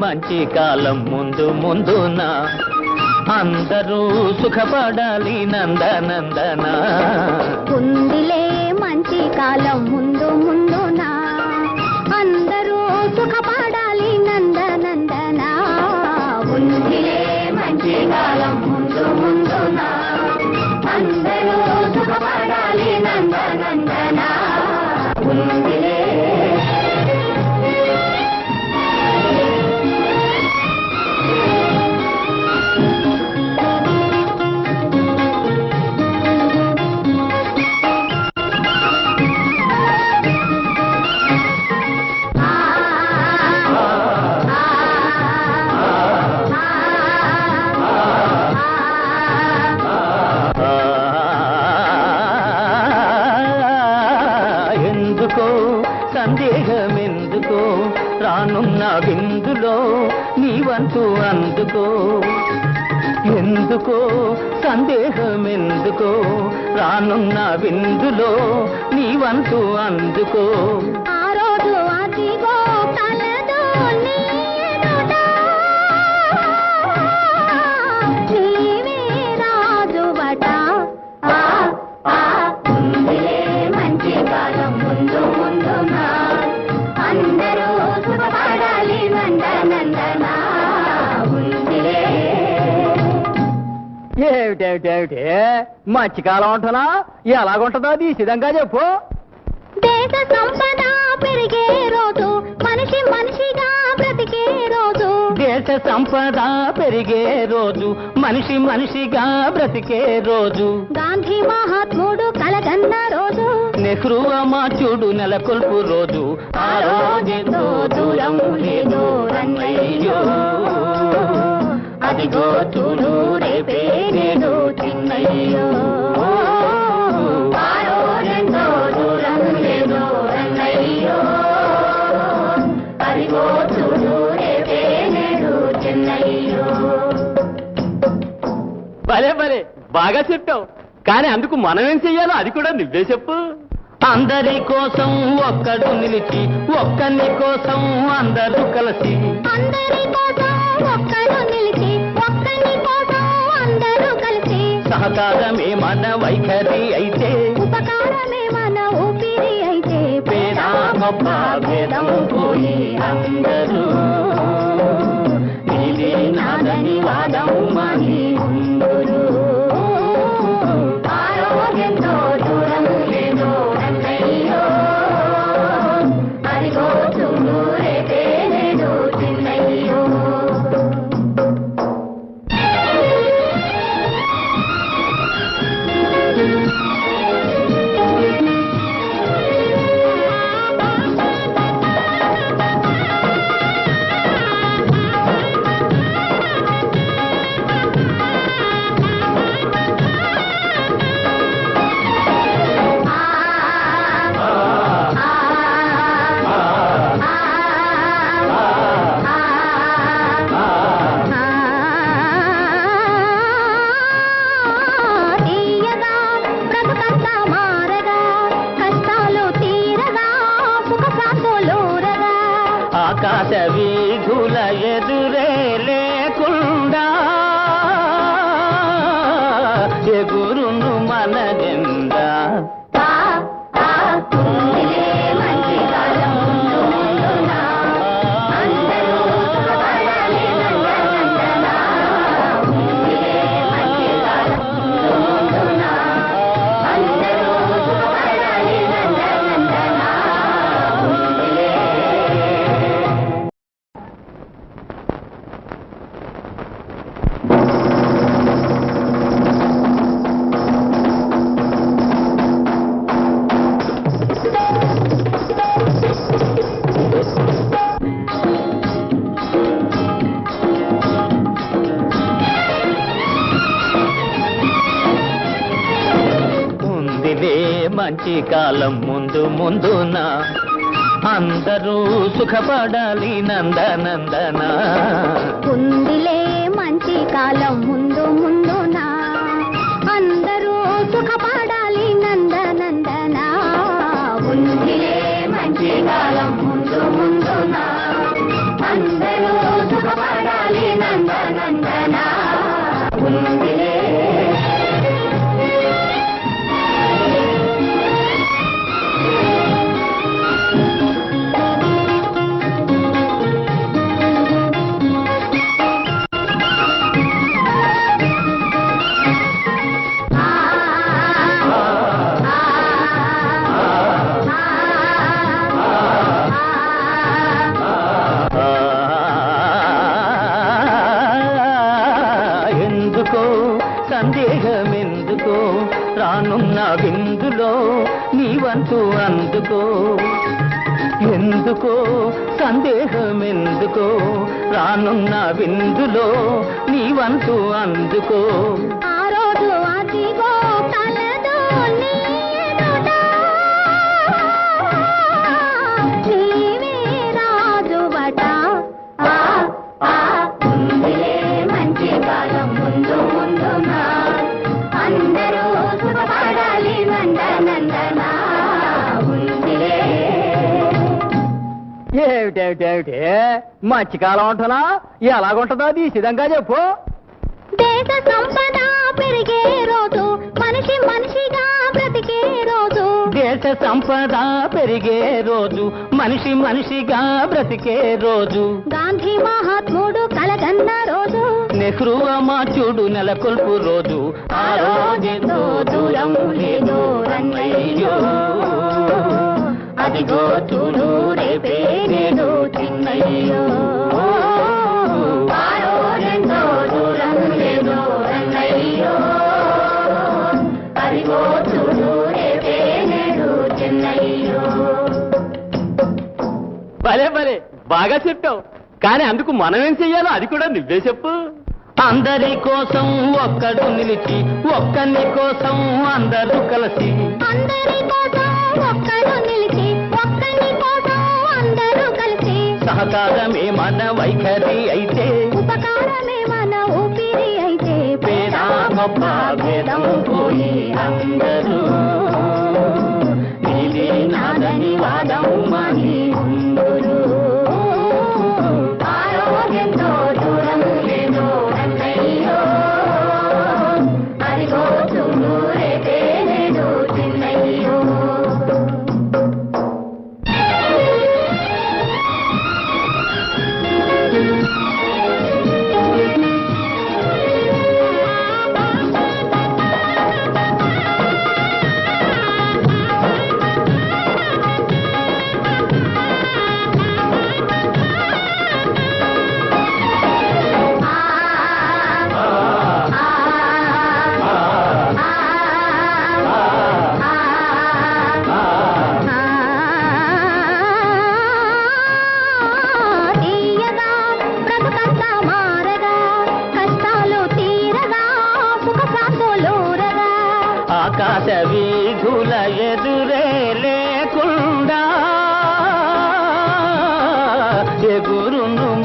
మంచి కాలం ముందు ముందున అందరూ సుఖపడాలి నందనందన ఉందిలే మంచి కాలం ముందు ముందున అందరూ సుఖపడాలి నందనందన ఉందిలే మంచి కాలం ముందు ముందున అందరూ సుఖపడాలి నందనందన ఉందిలే. సందేహమెందుకో రానున్న విందులో నీవంతు అందుకో ఎందుకో సందేహమెందుకో రానున్న విందులో నీవంతు అందుకో ఆ రోజు అదిగో కలదు నీవే రాజువట మంచి కాలం ముందు ముందున అందరూ సుఖపడాలి నందనందన ఉందిలే. ఏమిటేమిటేమిటి మంచి కాలం ఉంటున్నా ఎలాగుంటుందో అది సిద్ధంగా చెప్పు. దేశ సంపద పెరిగే రోజు మనిషి మనిషిగా బ్రతికే రోజు దేశ సంపద పెరిగే రోజు మనిషి మనిషిగా బ్రతికే రోజు గాంధీ మహాత్ముడు కలగన్న రోజు నెహ్రూ అమాత్యుడు నెలకొల్పు రోజు ఆ రోజెంతో దూరం లేదు రన్నయ్యో అదిగో చూడు రేపే నేడు చిన్నయ్యో ఆ రోజెంతో దూరం లేదు రన్నయ్యో అదిగో చూడు రేపే నేడు చిన్నయ్యో. భలే భలే బాగా చెప్పావు, కానీ అందుకు మనం ఏం చెయ్యాలో అది కూడా నువ్వే చెప్పు. అందరి కోసం ఒక్కడు నిలిచి ఒక్కని కోసం అందరూ కలిసి అందరి కోసం ఒక్కడు నిలిచి ఒక్కని కోసం అందరూ కలిసి సహకారమే మన వైఖరి అయితే ఉపకారమే మన ఊపిరి అయితే పేద గొప్ప భేదం పోయి అందరూ నీది నాదని వాదం మాని ఉందురు. ఆరోగ్యంతో దూరం లేదు అన్నయ్యో అదిగో చూడు రేపే నేడు చిన్నయ్యో. ఆకాశ వీధుల ఎదురే లేకుండా ఎగురును మన జెండా మంచి కాలం ముందు ముందున అందరూ సుఖపడాలి నందనందన ఉందిలే మంచి కాలం ముందు ముందున అందరూ సుఖపడాలి నందనందన ఉందిలే మంచి కాలం ముందు ముందున అందరూ రానున్న విందులో నీ వంతు అందుకో ఎందుకో సందేహం ఎందుకో రానున్న విందులో నీ వంతు అందుకో ఆ రోజు అదిగో కలదు నీ ఎదుట నీవే రాజువట ఉందిలే మంచి కాలం ముందు ముందునా అందరూ సుఖపడాలి నందనందన ఉందిలే ఏమిటేమిటేమిటి మధ్యకాలం ఉంటున్నా ఎలాగుంటుందో తీసిదంగా చెప్పు దేశ సంపద పెరిగే రోజు మనిషి మనిషిగా బ్రతికే రోజు దేశ సంపద పెరిగే రోజు మనిషి మనిషిగా బ్రతికే రోజు గాంధీ మహాత్ముడు కలగన్న రోజు నెహ్రూ అమాత్యుడు నెలకొల్పు రోజు ఆ రోజెంతో దూరం లేదు రన్నయ్యో అదిగో చూడు రేపే నేడు చిన్నయ్యో ఆ రోజెంతో దూరం లేదు రన్నయ్యో అదిగో చూడు రేపే నేడు చిన్నయ్యో భలే భలే బాగా చెప్పావు కానీ అందుకు మనమేం చెయ్యాలో అది కూడా నువ్వే చెప్పు అందరి కోసం ఒక్కడు నిలిచి ఒక్కని కోసం అందరూ కలిసి అందరి కోసం ఒక్కడు నిలిచి ఒక్కని కోసం అందరూ కలిసి సహకారమే మన వైఖరి అయితే ఉపకారమే మన ఊపిరి అయితే పేద గొప్ప భేదం పోయి అందరూ నీదే నాదని వాదం మాని ఉందురు ఆరోగ్యంతో దూరం లేదు అన్నయ్యో అదిగో చూడు రేపే నేడు చిన్నయ్యో తీయగా బ్రతుకంతా మారగా కష్టాలు తీరగా సుఖ శాంతులూరగా ఆకాశ వీధుల ఎదుర